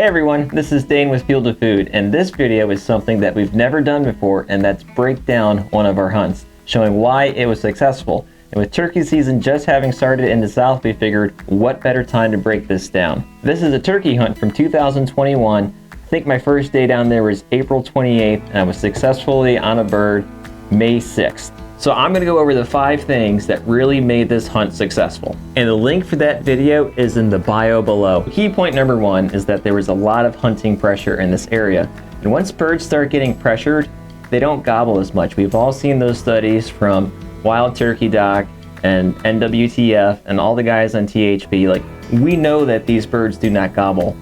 Hey everyone, this is Dane with Field of Food, and this video is something that we've never done before, and that's break down one of our hunts, showing why it was successful. And with turkey season just having started in the South, we figured what better time to break this down. This is a turkey hunt from 2021. I think my first day down there was April 28th, and I was successfully on a bird May 6th. So I'm going to go over the 5 things that really made this hunt successful. And the link for that video is in the bio below. Key point number 1 is that there was a lot of hunting pressure in this area. And once birds start getting pressured, they don't gobble as much. We've all seen those studies from Wild Turkey Doc and NWTF and all the guys on THB. Like, we know that these birds do not gobble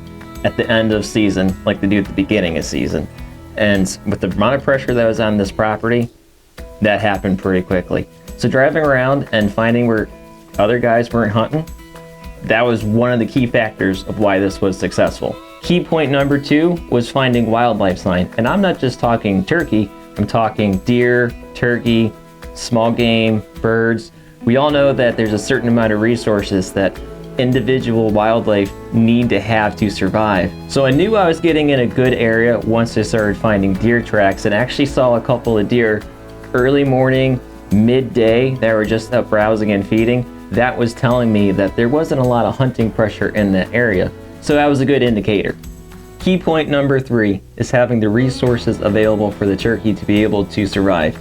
at the end of season like they do at the beginning of season. And with the amount of pressure that was on this property, that happened pretty quickly. So driving around and finding where other guys weren't hunting, that was one of the key factors of why this was successful. Key point number 2 was finding wildlife sign. And I'm not just talking turkey, I'm talking deer, turkey, small game, birds. We all know that there's a certain amount of resources that individual wildlife need to have to survive. So I knew I was getting in a good area once I started finding deer tracks, and actually saw a couple of deer early morning, midday, that were just up browsing and feeding. That was telling me that there wasn't a lot of hunting pressure in that area. So that was a good indicator. Key point number 3 is having the resources available for the turkey to be able to survive.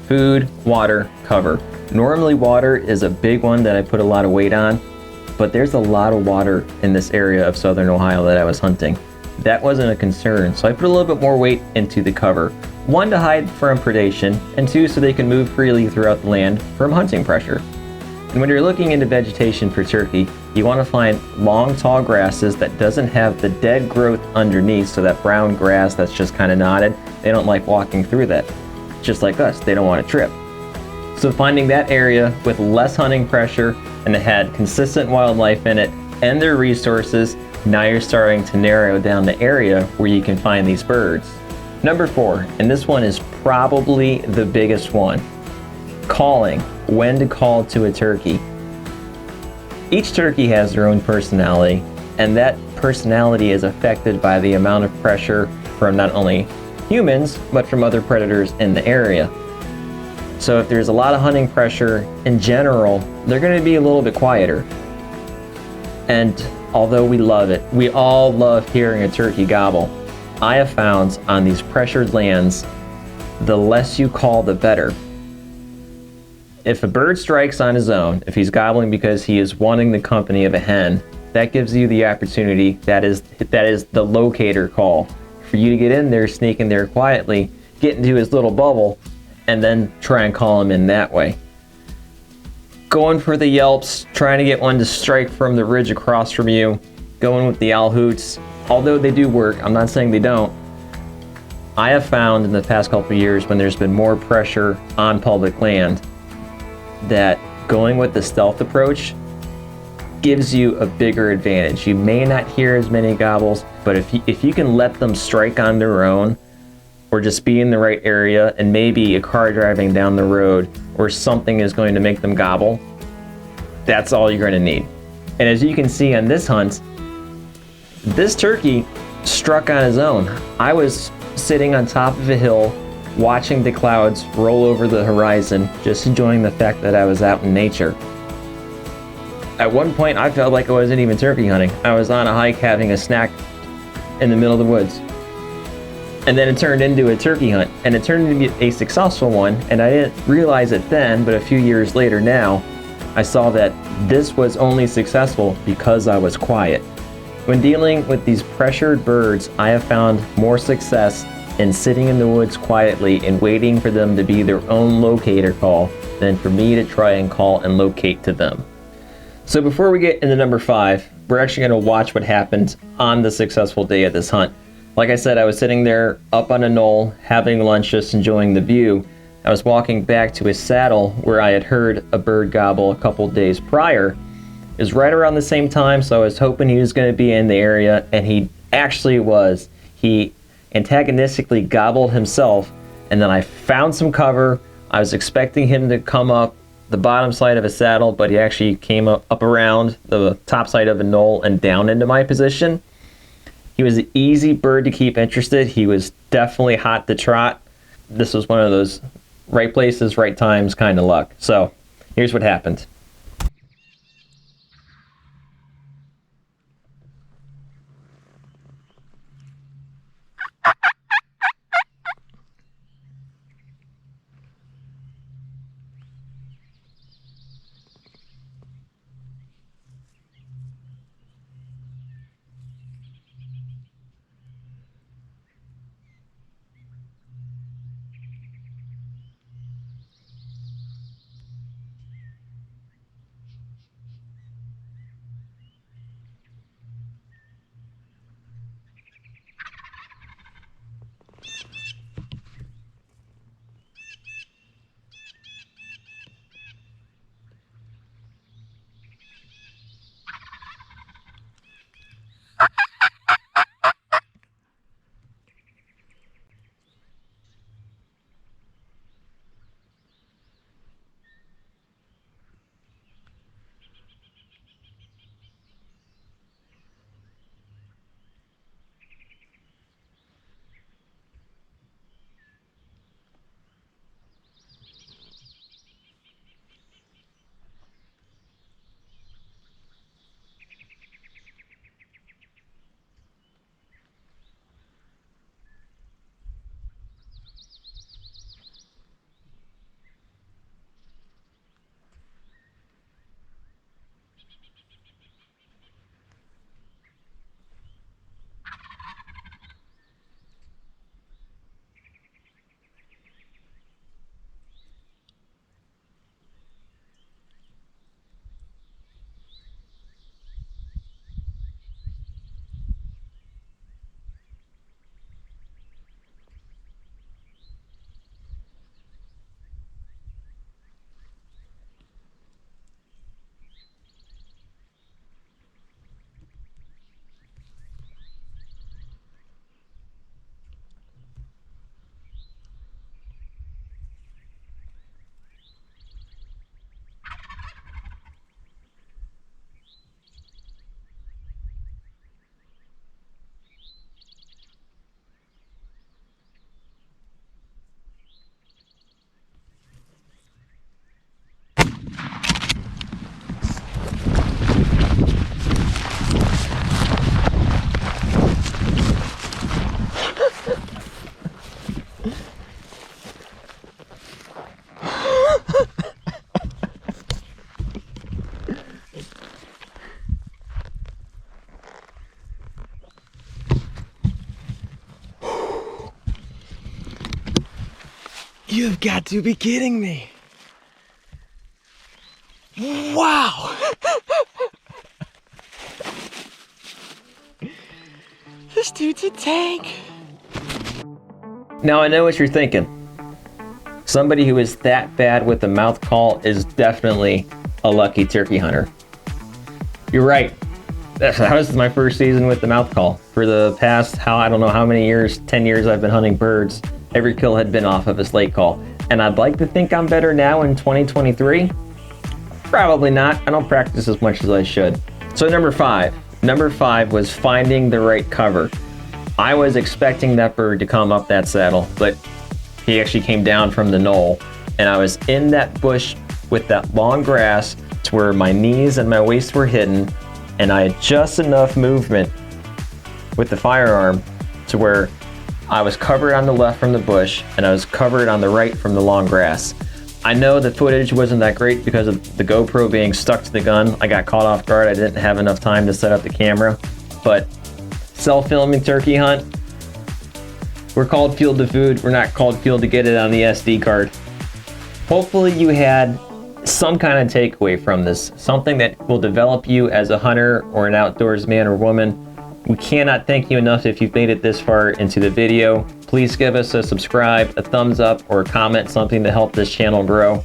Food, water, cover. Normally water is a big one that I put a lot of weight on, but there's a lot of water in this area of southern Ohio that I was hunting. That wasn't a concern, so I put a little bit more weight into the cover. 1, to hide from predation, and 2, so they can move freely throughout the land from hunting pressure. And when you're looking into vegetation for turkey, you want to find long, tall grasses that doesn't have the dead growth underneath, so that brown grass that's just kind of knotted, they don't like walking through that. Just like us, they don't want to trip. So finding that area with less hunting pressure and that had consistent wildlife in it and their resources, now you're starting to narrow down the area where you can find these birds. Number 4, and this one is probably the biggest one, calling. When to call to a turkey. Each turkey has their own personality, and that personality is affected by the amount of pressure from not only humans, but from other predators in the area. So if there's a lot of hunting pressure in general, they're going to be a little bit quieter. And although we love it, we all love hearing a turkey gobble, I have found on these pressured lands, the less you call, the better. If a bird strikes on his own, if he's gobbling because he is wanting the company of a hen, that gives you the opportunity, that is the locator call, for you to get in there, sneak in there quietly, get into his little bubble, and then try and call him in that way. Going for the yelps, trying to get one to strike from the ridge across from you, going with the owl hoots, although they do work, I'm not saying they don't. I have found in the past couple of years, when there's been more pressure on public land, that going with the stealth approach gives you a bigger advantage. You may not hear as many gobbles, but if you can let them strike on their own, or just be in the right area, and maybe a car driving down the road or something is going to make them gobble, that's all you're going to need. And as you can see on this hunt, this turkey struck on his own. I was sitting on top of a hill watching the clouds roll over the horizon, just enjoying the fact that I was out in nature. At one point I felt like I wasn't even turkey hunting. I was on a hike having a snack in the middle of the woods. And then it turned into a turkey hunt, and it turned into a successful one, and I didn't realize it then, but a few years later now, I saw that this was only successful because I was quiet. When dealing with these pressured birds, I have found more success in sitting in the woods quietly and waiting for them to be their own locator call than for me to try and call and locate to them. So before we get into number 5, we're actually going to watch what happened on the successful day of this hunt. Like I said, I was sitting there up on a knoll, having lunch, just enjoying the view. I was walking back to his saddle where I had heard a bird gobble a couple days prior. It was right around the same time, so I was hoping he was going to be in the area, and he actually was. He antagonistically gobbled himself, and then I found some cover. I was expecting him to come up the bottom side of a saddle, but he actually came up around the top side of a knoll and down into my position. He was an easy bird to keep interested. He was definitely hot to trot. This was one of those right places, right times kind of luck. So here's what happened. You've got to be kidding me. Wow. This dude's a tank. Now I know what you're thinking. Somebody who is that bad with the mouth call is definitely a lucky turkey hunter. You're right. That was my first season with the mouth call. For the past, I don't know how many years, 10 years I've been hunting birds, every kill had been off of a slate call. And I'd like to think I'm better now in 2023. Probably not. I don't practice as much as I should. So number five was finding the right cover. I was expecting that bird to come up that saddle, but he actually came down from the knoll, and I was in that bush with that long grass to where my knees and my waist were hidden, and I had just enough movement with the firearm to where I was covered on the left from the bush, and I was covered on the right from the long grass. I know the footage wasn't that great because of the GoPro being stuck to the gun. I got caught off guard. I didn't have enough time to set up the camera, but self-filming turkey hunt, we're called Field to Food. We're not called Field to get it on the SD card. Hopefully you had some kind of takeaway from this, something that will develop you as a hunter or an outdoors man or woman. We cannot thank you enough if you've made it this far into the video. Please give us a subscribe, a thumbs up, or a comment, something to help this channel grow.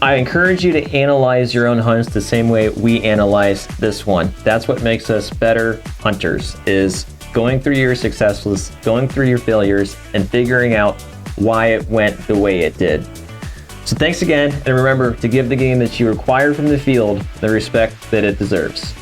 I encourage you to analyze your own hunts the same way we analyze this one. That's what makes us better hunters, is going through your successes, going through your failures, and figuring out why it went the way it did. So thanks again, and remember to give the game that you acquired from the field the respect that it deserves.